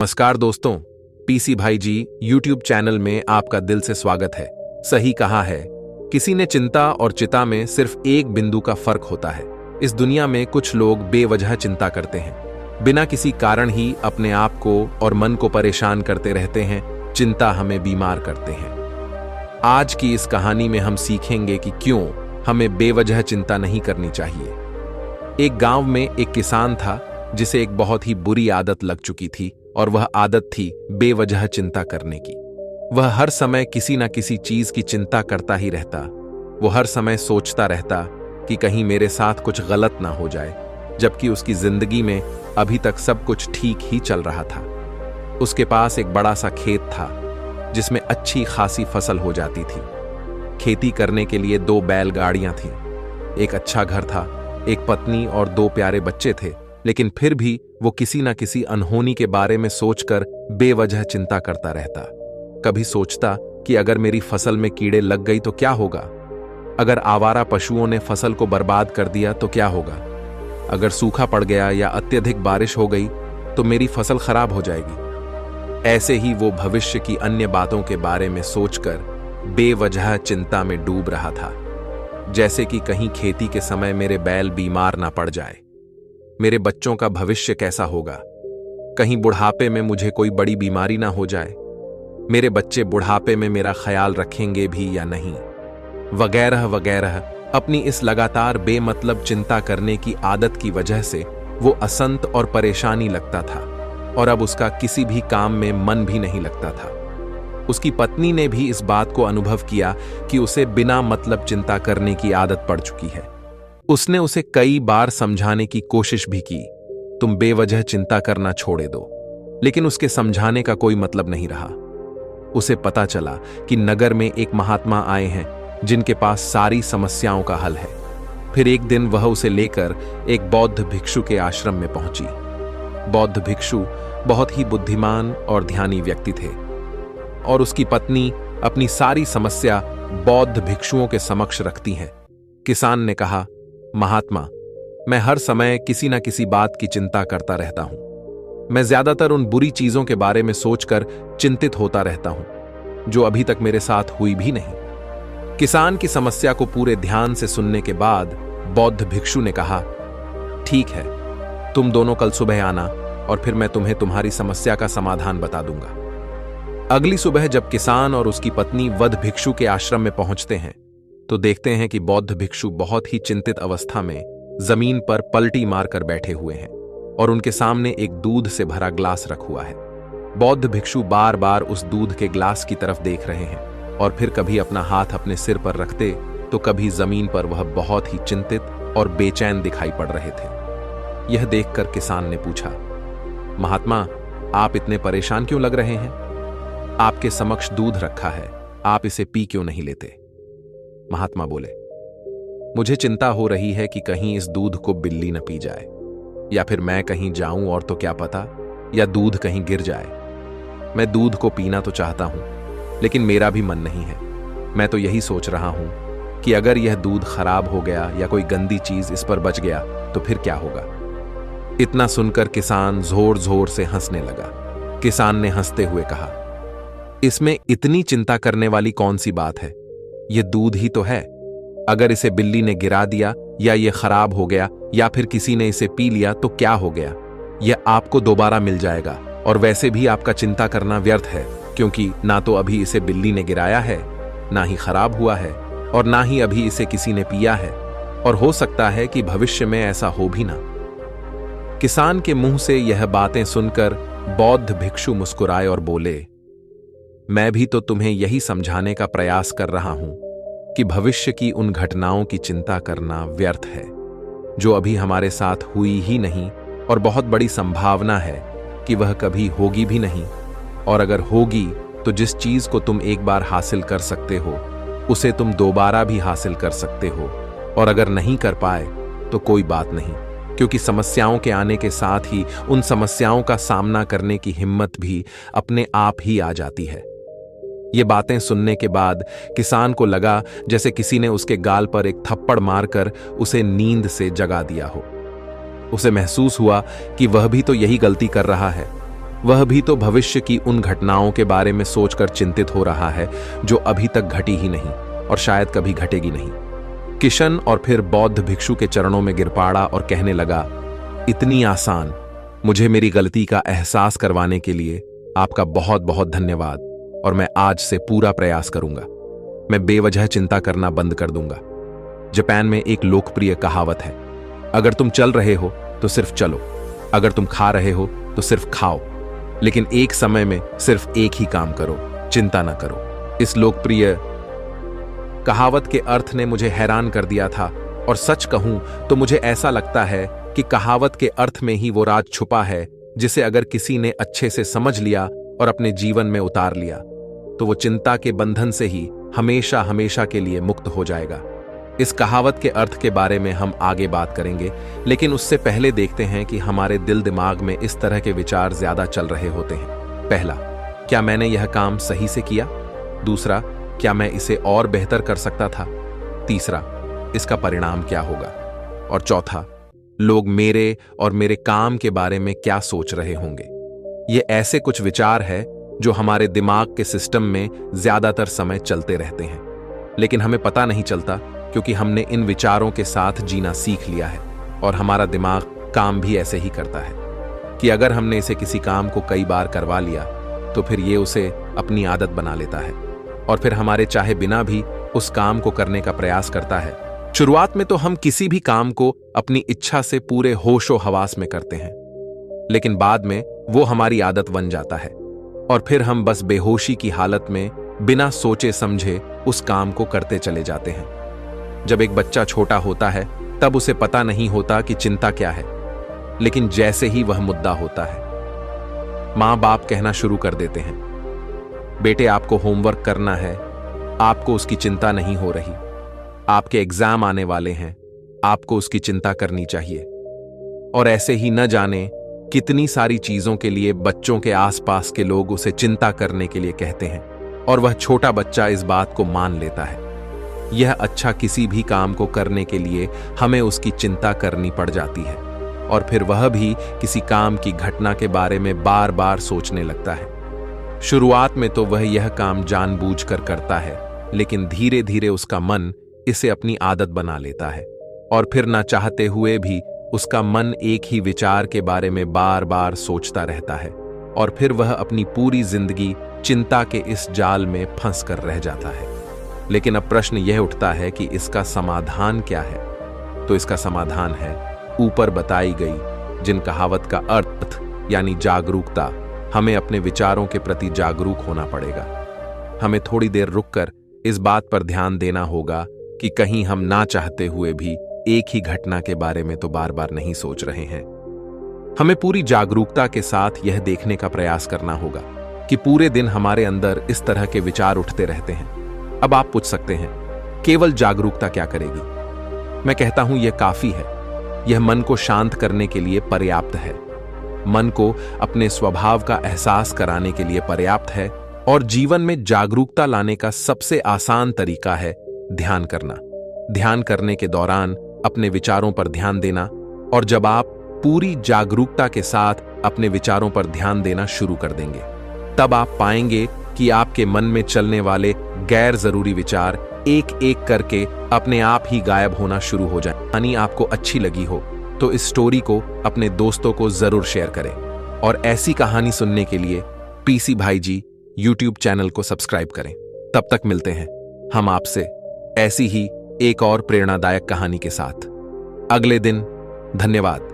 नमस्कार दोस्तों, पीसी भाई जी यूट्यूब चैनल में आपका दिल से स्वागत है। सही कहा है किसी ने, चिंता और चिता में सिर्फ एक बिंदु का फर्क होता है। इस दुनिया में कुछ लोग बेवजह चिंता करते हैं, बिना किसी कारण ही अपने आप को और मन को परेशान करते रहते हैं। चिंता हमें बीमार करते हैं। आज की इस कहानी में हम सीखेंगे कि क्यों हमें बेवजह चिंता नहीं करनी चाहिए। एक गांव में एक किसान था जिसे एक बहुत ही बुरी आदत लग चुकी थी, और वह आदत थी बेवजह चिंता करने की। वह हर समय किसी न किसी चीज की चिंता करता ही रहता। वो हर समय सोचता रहता कि कहीं मेरे साथ कुछ गलत ना हो जाए, जबकि उसकी जिंदगी में अभी तक सब कुछ ठीक ही चल रहा था। उसके पास एक बड़ा सा खेत था जिसमें अच्छी खासी फसल हो जाती थी। खेती करने के लिए 2 बैलगाड़ियां थीं, एक अच्छा घर था, एक पत्नी और 2 प्यारे बच्चे थे। लेकिन फिर भी वो किसी न किसी अनहोनी के बारे में सोचकर बेवजह चिंता करता रहता। कभी सोचता कि अगर मेरी फसल में कीड़े लग गई तो क्या होगा, अगर आवारा पशुओं ने फसल को बर्बाद कर दिया तो क्या होगा, अगर सूखा पड़ गया या अत्यधिक बारिश हो गई तो मेरी फसल खराब हो जाएगी। ऐसे ही वो भविष्य की अन्य बातों के बारे में सोचकर बेवजह चिंता में डूब रहा था। जैसे कि कहीं खेती के समय मेरे बैल बीमार ना पड़ जाए, मेरे बच्चों का भविष्य कैसा होगा, कहीं बुढ़ापे में मुझे कोई बड़ी बीमारी ना हो जाए, मेरे बच्चे बुढ़ापे में मेरा ख्याल रखेंगे भी या नहीं, वगैरह वगैरह। अपनी इस लगातार बेमतलब चिंता करने की आदत की वजह से वो असंत और परेशानी लगता था, और अब उसका किसी भी काम में मन भी नहीं लगता था। उसकी पत्नी ने भी इस बात को अनुभव किया कि उसे बिना मतलब चिंता करने की आदत पड़ चुकी है। उसने उसे कई बार समझाने की कोशिश भी की, तुम बेवजह चिंता करना छोड़े दो, लेकिन उसके समझाने का कोई मतलब नहीं रहा। उसे पता चला कि नगर में एक महात्मा आए हैं जिनके पास सारी समस्याओं का हल है। फिर एक दिन वह उसे लेकर एक बौद्ध भिक्षु के आश्रम में पहुंची। बौद्ध भिक्षु बहुत ही बुद्धिमान और ध्यानी व्यक्ति थे, और उसकी पत्नी अपनी सारी समस्या बौद्ध भिक्षुओं के समक्ष रखती हैं। किसान ने कहा, महात्मा, मैं हर समय किसी न किसी बात की चिंता करता रहता हूं। मैं ज्यादातर उन बुरी चीजों के बारे में सोचकर चिंतित होता रहता हूं जो अभी तक मेरे साथ हुई भी नहीं। किसान की समस्या को पूरे ध्यान से सुनने के बाद बौद्ध भिक्षु ने कहा, ठीक है, तुम दोनों कल सुबह आना और फिर मैं तुम्हें तुम्हारी समस्या का समाधान बता दूंगा। अगली सुबह जब किसान और उसकी पत्नी वध भिक्षु के आश्रम में पहुंचते हैं तो देखते हैं कि बौद्ध भिक्षु बहुत ही चिंतित अवस्था में जमीन पर पलटी मारकर बैठे हुए हैं, और उनके सामने एक दूध से भरा ग्लास रखा हुआ है। बौद्ध भिक्षु बार बार उस दूध के ग्लास की तरफ देख रहे हैं, और फिर कभी अपना हाथ अपने सिर पर रखते तो कभी जमीन पर वह बहुत ही चिंतित और बेचैन दिखाई पड़ रहे थे। यह देखकर किसान ने पूछा, महात्मा, आप इतने परेशान क्यों लग रहे हैं? आपके समक्ष दूध रखा है, आप इसे पी क्यों नहीं लेते? महात्मा बोले, मुझे चिंता हो रही है कि कहीं इस दूध को बिल्ली न पी जाए, या फिर मैं कहीं जाऊं और तो क्या पता, या दूध कहीं गिर जाए। मैं दूध को पीना तो चाहता हूं, लेकिन मेरा भी मन नहीं है। मैं तो यही सोच रहा हूं कि अगर यह दूध खराब हो गया या कोई गंदी चीज इस पर बच गया तो फिर क्या होगा। इतना सुनकर किसान जोर जोर से हंसने लगा। किसान ने हंसते हुए कहा, इसमें इतनी चिंता करने वाली कौन सी बात है? यह दूध ही तो है। अगर इसे बिल्ली ने गिरा दिया या यह खराब हो गया या फिर किसी ने इसे पी लिया तो क्या हो गया? यह आपको दोबारा मिल जाएगा, और वैसे भी आपका चिंता करना व्यर्थ है, क्योंकि ना तो अभी इसे बिल्ली ने गिराया है, ना ही खराब हुआ है, और ना ही अभी इसे किसी ने पिया है, और हो सकता है कि भविष्य में ऐसा हो भी ना। किसान के मुंह से यह बातें सुनकर बौद्ध भिक्षु मुस्कुराए और बोले, मैं भी तो तुम्हें यही समझाने का प्रयास कर रहा हूं कि भविष्य की उन घटनाओं की चिंता करना व्यर्थ है जो अभी हमारे साथ हुई ही नहीं, और बहुत बड़ी संभावना है कि वह कभी होगी भी नहीं, और अगर होगी तो जिस चीज को तुम एक बार हासिल कर सकते हो उसे तुम दोबारा भी हासिल कर सकते हो, और अगर नहीं कर पाए तो कोई बात नहीं, क्योंकि समस्याओं के आने के साथ ही उन समस्याओं का सामना करने की हिम्मत भी अपने आप ही आ जाती है। ये बातें सुनने के बाद किसान को लगा जैसे किसी ने उसके गाल पर एक थप्पड़ मारकर उसे नींद से जगा दिया हो। उसे महसूस हुआ कि वह भी तो यही गलती कर रहा है। वह भी तो भविष्य की उन घटनाओं के बारे में सोचकर चिंतित हो रहा है जो अभी तक घटी ही नहीं और शायद कभी घटेगी नहीं। किशन और फिर बौद्ध भिक्षु के चरणों में गिर पड़ा और कहने लगा, इतनी आसान, मुझे मेरी गलती का एहसास करवाने के लिए आपका बहुत बहुत धन्यवाद, और मैं आज से पूरा प्रयास करूंगा। मैं बेवजह चिंता करना बंद कर दूंगा। जापान में एक लोकप्रिय कहावत है, अगर तुम चल रहे हो तो सिर्फ चलो, अगर तुम खा रहे हो तो सिर्फ खाओ, लेकिन एक समय में सिर्फ एक ही काम करो, चिंता ना करो। इस लोकप्रिय कहावत के अर्थ ने मुझे हैरान कर दिया था, और सच कहूं तो मुझे ऐसा लगता है कि कहावत के अर्थ में ही वो राज छुपा है जिसे अगर किसी ने अच्छे से समझ लिया और अपने जीवन में उतार लिया तो वो चिंता के बंधन से ही हमेशा हमेशा के लिए मुक्त हो जाएगा। इस कहावत के अर्थ के बारे में हम आगे बात करेंगे, लेकिन उससे पहले देखते हैं कि हमारे दिल दिमाग में इस तरह के विचार ज्यादा चल रहे होते हैं। पहला, क्या मैंने यह काम सही से किया? दूसरा, क्या मैं इसे और बेहतर कर सकता था? तीसरा, इसका परिणाम क्या होगा? और चौथा, लोग मेरे और मेरे काम के बारे में क्या सोच रहे होंगे? ये ऐसे कुछ विचार हैं जो हमारे दिमाग के सिस्टम में ज्यादातर समय चलते रहते हैं, लेकिन हमें पता नहीं चलता क्योंकि हमने इन विचारों के साथ जीना सीख लिया है और हमारा दिमाग काम भी ऐसे ही करता है कि अगर हमने इसे किसी काम को कई बार करवा लिया तो फिर ये उसे अपनी आदत बना लेता है और फिर हमारे चाहे बिना भी उस काम को करने का प्रयास करता है। शुरुआत में तो हम किसी भी काम को अपनी इच्छा से पूरे होशो हवास में करते हैं, लेकिन बाद में वो हमारी आदत बन जाता है और फिर हम बस बेहोशी की हालत में बिना सोचे समझे उस काम को करते चले जाते हैं। जब एक बच्चा छोटा होता है तब उसे पता नहीं होता कि चिंता क्या है, लेकिन जैसे ही वह मुद्दा होता है मां बाप कहना शुरू कर देते हैं, बेटे आपको होमवर्क करना है, आपको उसकी चिंता नहीं हो रही, आपके एग्जाम आने वाले हैं, आपको उसकी चिंता करनी चाहिए। और ऐसे ही न जाने कितनी सारी चीजों के लिए बच्चों के आसपास के लोग उसे चिंता करने के लिए कहते हैं और वह छोटा बच्चा इस बात को मान लेता है। यह अच्छा, किसी भी काम को करने के लिए हमें उसकी चिंता करनी पड़ जाती है और फिर वह भी किसी काम की घटना के बारे में बार बार सोचने लगता है। शुरुआत में तो वह यह काम जानबूझकर करता है, लेकिन धीरे धीरे उसका मन इसे अपनी आदत बना लेता है और फिर ना चाहते हुए भी उसका मन एक ही विचार के बारे में बार बार सोचता रहता है और फिर वह अपनी पूरी जिंदगी चिंता के इस जाल में फंस कर रह जाता है। लेकिन अब प्रश्न यह उठता है कि इसका समाधान क्या है? तो इसका समाधान है ऊपर बताई गई जिन कहावत का अर्थ यानी जागरूकता। हमें अपने विचारों के प्रति जागरूक होना पड़ेगा। हमें थोड़ी देर रुककर इस बात पर ध्यान देना होगा कि कहीं हम ना चाहते हुए भी एक ही घटना के बारे में तो बार बार नहीं सोच रहे हैं। हमें पूरी जागरूकता के साथ यह देखने का प्रयास करना होगा कि पूरे दिन हमारे अंदर इस तरह के विचार उठते रहते हैं। अब आप पूछ सकते हैं, केवल जागरूकता क्या करेगी? मैं कहता हूं यह काफी है। यह मन को शांत करने के लिए पर्याप्त है, मन को अपने स्वभाव का एहसास कराने के लिए पर्याप्त है और जीवन में जागरूकता लाने का सबसे आसान तरीका है ध्यान करना। ध्यान करने के दौरान अपने विचारों पर ध्यान देना, और जब आप पूरी जागरूकता के साथ अपने विचारों पर ध्यान देना शुरू कर देंगे तब आप पाएंगे कि आपके मन में चलने वाले गैर जरूरी विचार एक एक करके अपने आप ही गायब होना शुरू हो जाए। कहानी आपको अच्छी लगी हो तो इस स्टोरी को अपने दोस्तों को जरूर शेयर करें और ऐसी कहानी सुनने के लिए पीसी भाई जी यूट्यूब चैनल को सब्सक्राइब करें। तब तक मिलते हैं हम आपसे ऐसी ही एक और प्रेरणादायक कहानी के साथ अगले दिन। धन्यवाद।